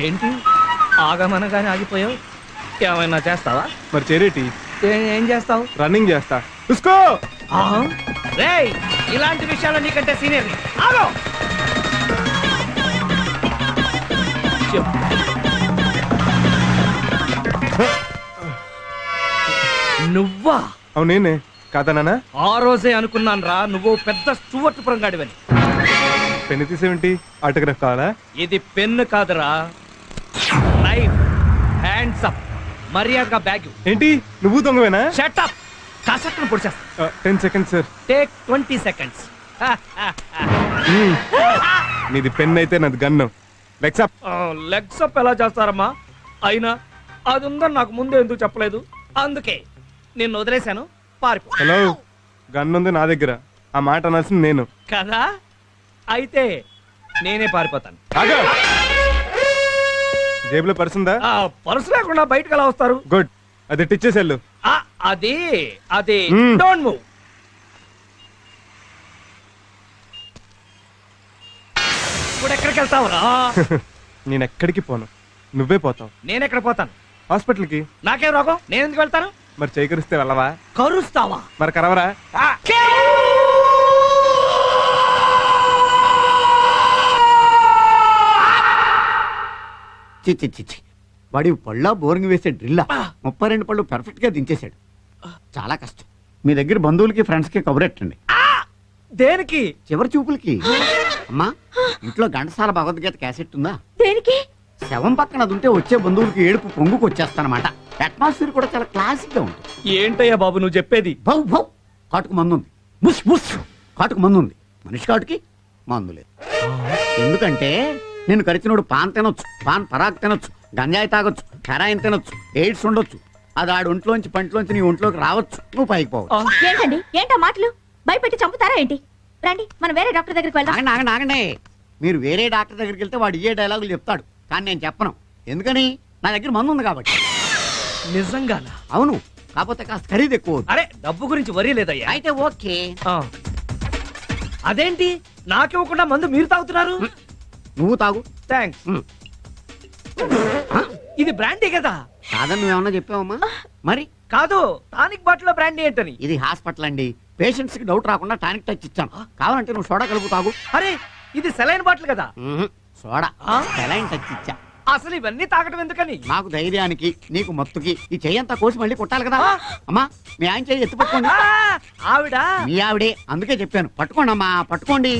ఏంటి ఆగమనగానే ఆగిపోయావు? ఏమైనా చేస్తావా? మరి చేరేటి ఏం చేస్తావు? రన్నింగ్ చేస్తా. చూసుకో. రేయ్, ఇలాంటి విషయాలు నీకంటే సీనియర్. ఆగో. నువ్వా? అవునేనే కాదా నాన్న? ఆ రోజే అనుకున్నాను రా, నువ్వు పెద్ద స్టూవర్ట్ పురంగాడివని. పెన్ను తీసేమిటి? ఆటోగ్రాఫ్ కావాలా? ఇది పెన్ను కాదురా, నైఫ్. హ్యాండ్స్ అప్, మర్యాదగా బ్యాగ్. ఏంటి నువ్వు దొంగవేనా? Shut up. కాసక్కను పొడిచేస్తా. 10 seconds సార్. Take 20 seconds. నీది పెన్ అయితే నాది gun. Legs up. Legs up ఎలా చేస్తారమ్మా? అయినా అది ఉందని నాకు ముందే ఎందుకు చెప్పలేదు? అందుకే నిన్ను వదిలేశాను, పారిపో. హలో, గన్ ఉంది నా దగ్గర. ఆ మాట అనాల్సింది నేను కదా. అయితే నేనే పారిపోతాను. ఆగా. జేబులో పర్సుందా? పర్సు లేకుండా బయటకు ఎలా వస్తారు? గుడ్, అది టిచ్చేసెళ్ళు. అది అది డోంట్ మూవ్. ఇప్పుడు ఎక్కడికి వెళ్తావురా? నేను ఎక్కడికి పోను, నువ్వే పోతావు. నేను ఎక్కడ పోతాను? హాస్పిటల్కి. నాకేం రోగం? నేను ఎందుకు వెళ్తాను? మరి చేకరిస్తే వెళ్ళవా? కరుస్తావా? మరి కరవరా? చిచ్చి వాడి పళ్ళ బోరింగ్ వేసే డ్రిల్లా 32 పళ్ళు పెర్ఫెక్ట్ గా దించేశాడు. చాలా కష్టం. మీ దగ్గర బంధువులకి ఫ్రెండ్స్ కి కబురెట్టండి. దేనికి? చివరి చూపులకి. అమ్మా, ఇంట్లో ఘంటసాల భగవద్గీత క్యాసెట్ ఉందా? దేనికి? శవం పక్కన అది ఉంటే వచ్చే బంధువులకి ఏడుపు పొంగుకు వచ్చేస్తానమాట. అట్మాస్ఫియర్ కూడా చాలా క్లాసిక్ గా ఉంటుంది. ఏంటయ్యా బాబు నువ్వు చెప్పేది? భౌ భౌ కాటుకు మందు ఉంది. బుస్ బుస్ కాటుకు మందు ఉంది. మనిషి కాటుకి మందు లేదు. ఎందుకంటే నేను కరిచినోడు పాన్ తినొచ్చు, పాన్ పరాగ్ తినొచ్చు, గంజాయి తాగొచ్చు, హెరాయిన్ తినొచ్చు, ఎయిడ్స్ ఉండొచ్చు. అది ఆడి ఒంట్లోంచి పంటలోంచి నీ ఒంట్లోకి రావచ్చు, నువ్వు పైకి పోవచ్చు. ఏంటండి ఏంటా మాటలు? భయపెట్టి చంపుతారా ఏంటి? రండి మనం వేరే డాక్టర్ దగ్గరికి వెళ్దాం. ఆగండి ఆగండి ఆగండి. మీరు వేరే డాక్టర్ దగ్గరికి వెళ్తే వాడు ఏ డైలాగులు చెప్తాడు, కానీ నేను చెప్పను. ఎందుకని? నా దగ్గర మందు ఉంది కాబట్టి. నిజంగానా? అవును, కాకపోతే కాస్త ఖరీదు ఎక్కువ. అరే డబ్బు గురించి వరీ లేదయ్యా. అయితే ఓకే. అదేంటి నాకివ్వకుండా మందు మీరు తాగుతున్నారు? నువ్వు తాగు. థ్యాంక్స్. ఇది బ్రాండీ కదా? కాదని నువ్వేమన్నా చెప్పావమ్మా? మరి కాదు, టానిక్ బాటిల్ లో బ్రాండీ ఏంటని. ఇది హాస్పిటల్ అండి. పేషెంట్స్ కి డౌట్ రాకుండా టానిక్ టచ్ ఇచ్చాను. కావాలంటే నువ్వు సోడా కలుపు తాగు. అరే ఇది సెలైన్ బాటిల్ కదా? సోడా సెలైన్ టచ్ ఇచ్చా. అసలు ఇవన్నీ తాగడం ఎందుకని? నాకు ధైర్యానికి, నీకు మత్తుకి. ఈ చెయ్యంతా కోసి మళ్ళీ కొట్టాలి కదా. అమ్మా, మీ ఆయన చెయ్యి ఎత్తి పట్టుకోండి. ఆవిడ మీ ఆవిడే, అందుకే చెప్పాను. పట్టుకోండి అమ్మా, పట్టుకోండి.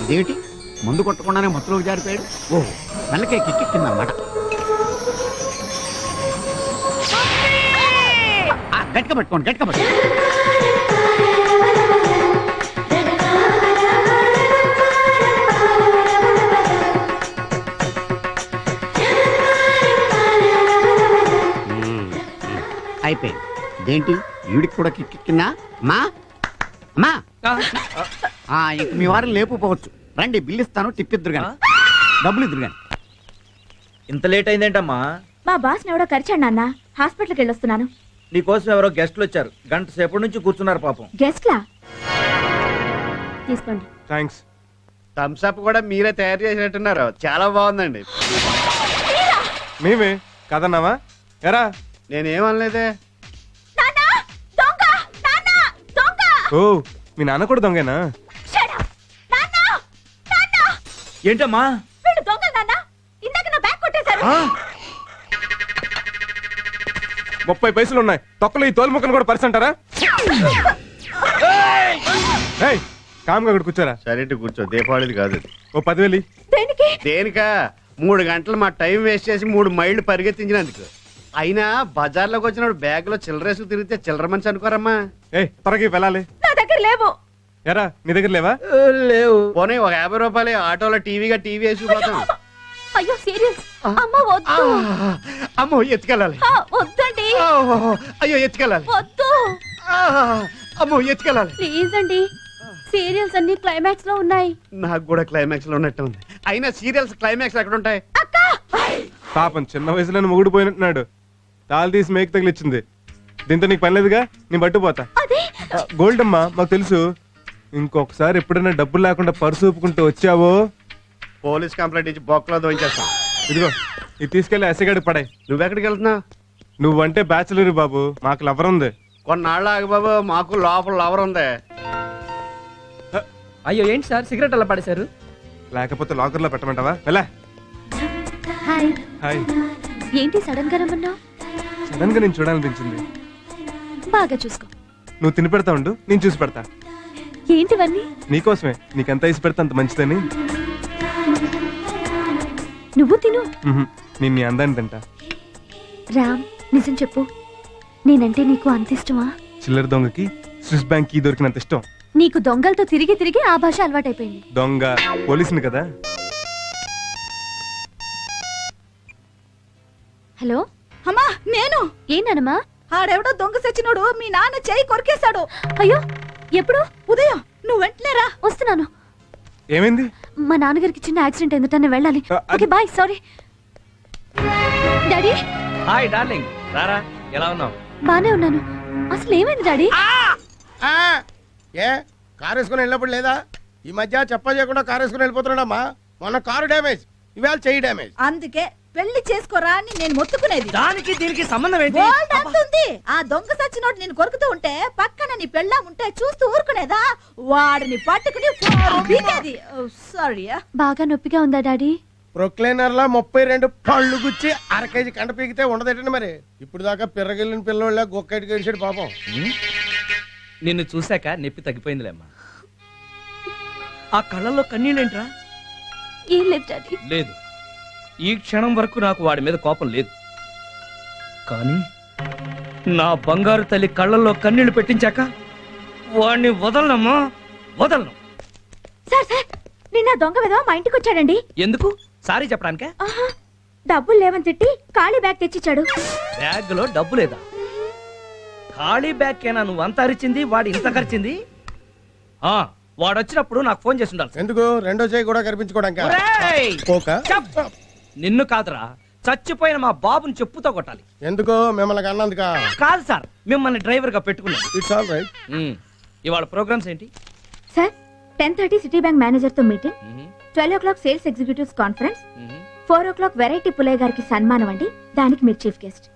ఇదేమిటి, మందు కొట్టకుండానే మత్తులోకి జారిపోయాడు. ఓహో, మెల్లకే కిక్కిందన్నమాట. గట్టిగా పట్టుకోండి, గట్టిగా పట్టుకోండి. అయిపోయింది. ఇదేంటి, ఈవిడికి కూడా కిక్కిందా? అమ్మా అమ్మా, ఇంక మీ వారిని లేపుకోవచ్చు. రండి, బిల్లు ఇస్తాను, టిప్పిద్దరు కానీ, డబ్బులు ఇద్దరు కానీ. ఇంత లేట్ అయిందేంటమ్మా? మా బాస్ ఎవడో కరిచాడు నాన్న, హాస్పిటల్కి వెళ్ళొస్తున్నాను. నీకోసం ఎవరో గెస్ట్లు వచ్చారు, గంట సేపటి నుంచి కూర్చున్నారు పాపం. గెస్ట్లా? తీసుకోండి. థ్యాంక్స్. థమ్స్ అప్ కూడా మీరే తయారు చేసినట్టున్నారు, చాలా బాగుందండి. మేమే కదన్నావా? ఎరా నేనేమనలేదే. ఓ, మీ నాన్న కూడా దొంగేనా? ఏంటమ్మా? 30 పైసలు ఉన్నాయి, తొక్కలు ఈ తోలు ముక్కను కూడా పరిసంటారా? కామ్గా అక్కడ కూర్చోరా. సరే కూర్చో, దీపావళిది కాదు. ఓ 10,000. దేనికా? 3 గంటలు మా టైం వేస్ట్ చేసి 3 మైళ్ళు పరిగెత్తించినందుకు. అయినా బజార్లోకి వచ్చిన బ్యాగ్ లో చిల్లరేసుకు తిరిగితే చిల్లర మనిషి అనుకోరమ్మా. త్వరగా వెళ్ళాలి. నా దగ్గర లేవు. ఎరా నీ దగ్గర లేవా? లేవు. పోనీ ఒక 50 రూపాయలు ఆటోలో టీవీగా టీవీ వేసిపోతాం. అయ్యో సీరియస్. అమ్మ వద్దు. అమ్మో ఎత్తుకెళ్ళాలి. వద్దండి. అయ్యో ఎత్తుకెళ్ళాలి. వద్దు. అమ్మో ఎత్తుకెళ్ళాలి. ప్లీజ్ అండి, సీరియల్స్ అన్ని క్లైమాక్స్ లో ఉన్నాయి. నాకు కూడా క్లైమాక్స్ లో ఉన్నట్టు ఉంది. అయినా సీరియల్స్ క్లైమాక్స్ ఎక్కడ ఉంటాయి? పాపం చిన్న వయసులోనే మొగుడు పోయినట్టున్నాడు. తాళి తీసి మేకు తగిలిచ్చింది. దీంతో నీకు పని లేదుగా నేను పట్టుపోతా అదే గోల్డ్ అమ్మా మాకు తెలుసు. ఇంకొకసారి ఎప్పుడైనా డబ్బులు లేకుండా పర్సు ఊపుకుంటూ వచ్చావో పోలీస్ కంప్లైంట్ ఇచ్చి బొక్కలో దోయించేస్తాం. ఇదిగో ఇది తీసుకెళ్లి ఎసగడి పడాయి. నువ్వెక్కడికి వెళ్తున్నావు? నువ్వంటే బ్యాచులర్ బాబు, మాకు లవర్ ఉంది. కొన్నాళ్ళు ఆగు బాబు, మాకు లోపల లవర్ ఉంది. అయ్యో ఏంటి సార్ సిగరెట్ అలా పడేశారు? లేకపోతే లాకర్ లో పెట్టమంటావా? వెళ్ళా. హాయ్. హాయ్. ఏంటి సడన్ గా రమ్మన్నావు? సడన్ గా నేను చూడాలనిపించింది. బాగా చూసుకో. నువ్వు తిని పెడతా ఉండు, నేను చూసి పెడతా. ఏంటివన్నీ? నీకోసమే, నీకెంత ఇసి పెడతా అంత మంచిదని. నువ్వు తిను. నేను నీ అందాన్ని తింటా. రామ్, నిజం చెప్పు, నేనంటే నీకు అంత ఇష్టమా? చిల్లర దొంగకి స్విస్ బ్యాంక్ కీ దొరికినంత ఇష్టం. నీకు దొంగలతో తిరిగి తిరిగి ఆ భాష అలవాటైపోయింది. దొంగ పోలీసుని కదా. హలో అమ్మా నేను ఏంటనమ్మా? ఆడెవడో దొంగ సచ్చినోడు మీ నాన్న చేయి కొరికేశాడు. అయ్యో, ఎప్పుడు? ఉదయం నువ్వు వెంటనే రా. వస్తున్నాను. ఏమైంది? మా నాన్నగారికి చిన్న యాక్సిడెంట్ ఎందుకని వెళ్ళాలి. అది- okay bye. Sorry daddy. Hi darling, రారా. ఎలా ఉన్నావు? బానే ఉన్నాను. అసలు ఏమైంది డాడీ? ఏ కారు వేసుకుని వెళ్ళినప్పుడు లేదా? ఈ మధ్య చెప్ప చేయకుండా కారు వేసుకుని వెళ్ళిపోతున్నాడమ్మా. మొన్న కారు డ్యామేజ్, ఇవాళ చెయ్యి డ్యామేజ్. అందుకే పెళ్లి చేసుకోరా అని నేను మొత్తుకునేది. దానికి దీనికి సంబంధం ఏంటి? గోల్డ్ అంతుంది. ఆ దొంగ సచ్చినోడు నేను కొరుకుతూ ఉంటే పక్కన నీ పెళ్ళా ఉంటే చూస్తూ ఊరుకునేదా? వాడిని పట్టుకుని పీకేది. సారీ. బాగా నొప్పిగా ఉందా డాడీ? ప్రొక్లైనర్ లా 32 పళ్ళు గుచ్చి అర కేజీ కంట పీకితే ఉండదేటండి మరి. ఇప్పుడు దాకా పిర్రగిల్లిన పిల్లోళ్ళ గొక్కటికి గడిచాడు పాపం. నిన్ను చూశాక నొప్పి తగ్గిపోయిందిలేమ్మా. ఆ కళ్ళల్లో కన్నీళ్ళేంట్రా? ఏం లేదు డాడీ. లేదు, ఈ క్షణం వరకు నాకు వాడి మీద కోపం లేదు. కానీ నా బంగారు తల్లి కళ్ళల్లో కన్నీళ్లు పెట్టించాక వాడిని వదలనమ్మా, వదలను. సార్ సార్, నిన్న దొంగ విధవ మా ఇంటికి వచ్చాడండి. ఎందుకు? సారీ చెప్పడానికే? ఆహా, డబ్బులు లేవని తిట్టి ఖాళీ బ్యాగ్ తెచ్చిచ్చాడు. బ్యాగ్ లో డబ్బు లేదా? ఖాళీ బ్యాగ్ కేనా నువ్వు అంత అరిచింది, వాడు ఇంత ఖర్చింది? ఆ, వాడు వచ్చినప్పుడు నాకు ఫోన్ చేసి ఉండాలి. ఎందుకు? రెండో చేయి కూడా కనిపించుకోవడానికి. ఒరేయ్! పోక చెప్. నిన్ను కాదురా, చచ్చిపోయిన మా బాబుని చెప్పుతో కొట్టాలి. ఎందుకు? మిమ్మల్ని అన్నందుక? కాదు సార్, మిమ్మల్ని డ్రైవర్ గా పెట్టుకున్నాను. It's all right. ఇవాళ ప్రోగ్రామ్స్ ఏంటి? సార్ 10:30 సిటీ బ్యాంక్ మేనేజర్ తో meeting, 12 o'clock sales executives conference, 4 o'clock variety Pullaiah గారికి సన్మానం అండి. దానికి మీరు చీఫ్ గెస్ట్.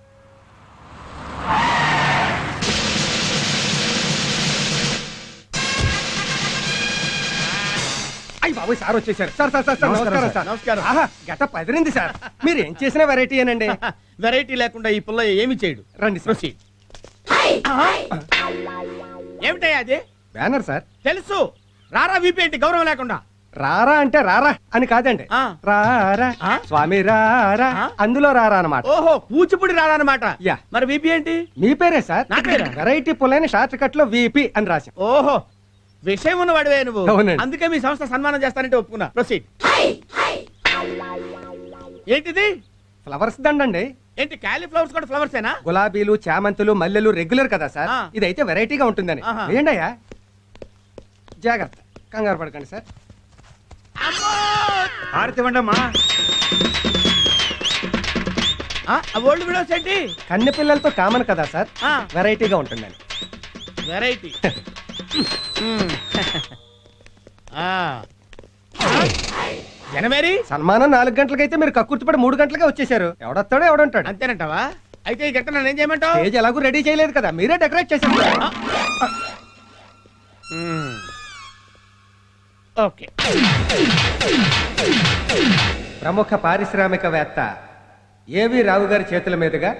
అయ్యి బాబు, సార్ వచ్చేసారు. సార్ సార్ సార్ నమస్కారం సార్. నమస్కారం. ఆహా, గత పదిరింది సార్. మీరు ఏం చేసిన వెరైటీ ఏనండి. వెరైటీ లేకుండా ఈ పుల్ల ఏమి చేయడు. రండి ప్రొసీడ్. ఏమిటయ్యా అది? Banner sir. తెలుసు. రారా వీపీ ఏంటి గౌరవం లేకుండా? రారా అంటే రారా అని కాదండి. ఆ. రారా ఆ? స్వామి రారా, ఆ? అందులో రారా అన్నమాట. ఓహో, కూచిపూడి రారా అన్నమాట. యా. మరి వీపీ ఏంటి? మీ పేరే సార్. నా పేరా? వెరైటీ పుల్లైన షార్ట్ కట్ లో విపి అని రాశాం. ఓహో, విషయం ఉన్నవాడివే నువ్వు. అవునండి. అందుకే మీ సంస్థ సన్మానం చేస్తానంటే ఒప్పుకున్నా. ప్రొసీడ్. ఏంటిది? ఫ్లవర్స్ దండండి. ఏంటి కాలీఫ్లవర్స్ కూడా ఫ్లవర్స్ ఏనా? గులాబీలు, చామంతులు, మల్లెలు రెగ్యులర్ కదా సార్. ఆ. ఇదైతే వెరైటీగా ఉంటుందని. ఆహా. వేయండి అయ్యా. జాగ్రత్త, కంగారు పడకండి సార్. హారతివ్వండమ్మా. ఓల్డ్ విడోస్ ఏంటి? కన్నె పిల్లలతో కామన్ కదా సార్, ఆ. వెరైటీగా ఉంటుందని. వెరైటీ. జనమేరి సన్మానం 4 గంటలకైతే మీరు కక్కుర్తిపడి 3 గంటలకే వచ్చేసారు. ఎవడొస్తాడో ఎవడుంటాడు. అంతేనంటావా? అయితే ఈ గంట నన్ను ఏం చేయమంటావు? స్టేజ్ ఎలాగూ రెడీ చేయలేదు కదా, మీరే డెకరేట్ చేశారు. ఓకే. ప్రముఖ పారిశ్రామికవేత్త ఏవి రావు గారి చేతుల మీదుగా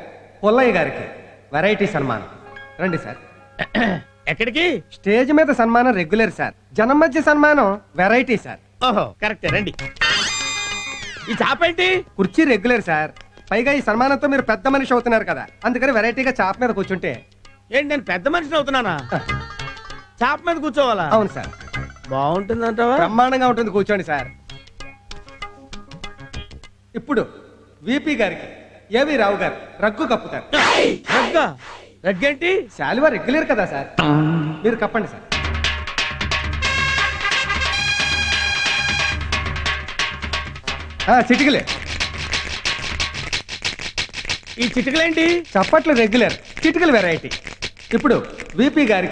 పుల్లయ్య గారికి వెరైటీ సన్మానం. రండి సార్. ఎక్కడికి? స్టేజ్ మీద సన్మానం రెగ్యులర్ సార్, జనం మధ్య సన్మానం వెరైటీ సార్. ఓహో, కరెక్టే. రండి. ఈ చాప ఏంటి? కుర్చీ రెగ్యులర్ సార్, పైగా ఈ సన్మానంతో మీరు పెద్ద మనిషి అవుతున్నారు కదా, అందుకని వెరైటీగా చాప మీద కూర్చుంటే. ఏంటి, నేను పెద్ద మనిషిని అవుతున్నానా? చాప మీద కూర్చోవాలా? అవును సార్. బాగుంటుందంటావా? బ్రహ్మాండంగా ఉంటుంది, కూర్చోండి సార్. ఇప్పుడు విపి గారికి ఏవి రావు గారు రగ్గు కప్పుతారు. రగ్గా? రగ్గేంటి? శాలువా రెగ్యులర్ కదా సార్, మీరు కప్పండి సార్. చిటికలే. ఈ చిటికలేంటి? చప్పట్లు రెగ్యులర్, చిటికల వెరైటీ. ఇప్పుడు విపి గారికి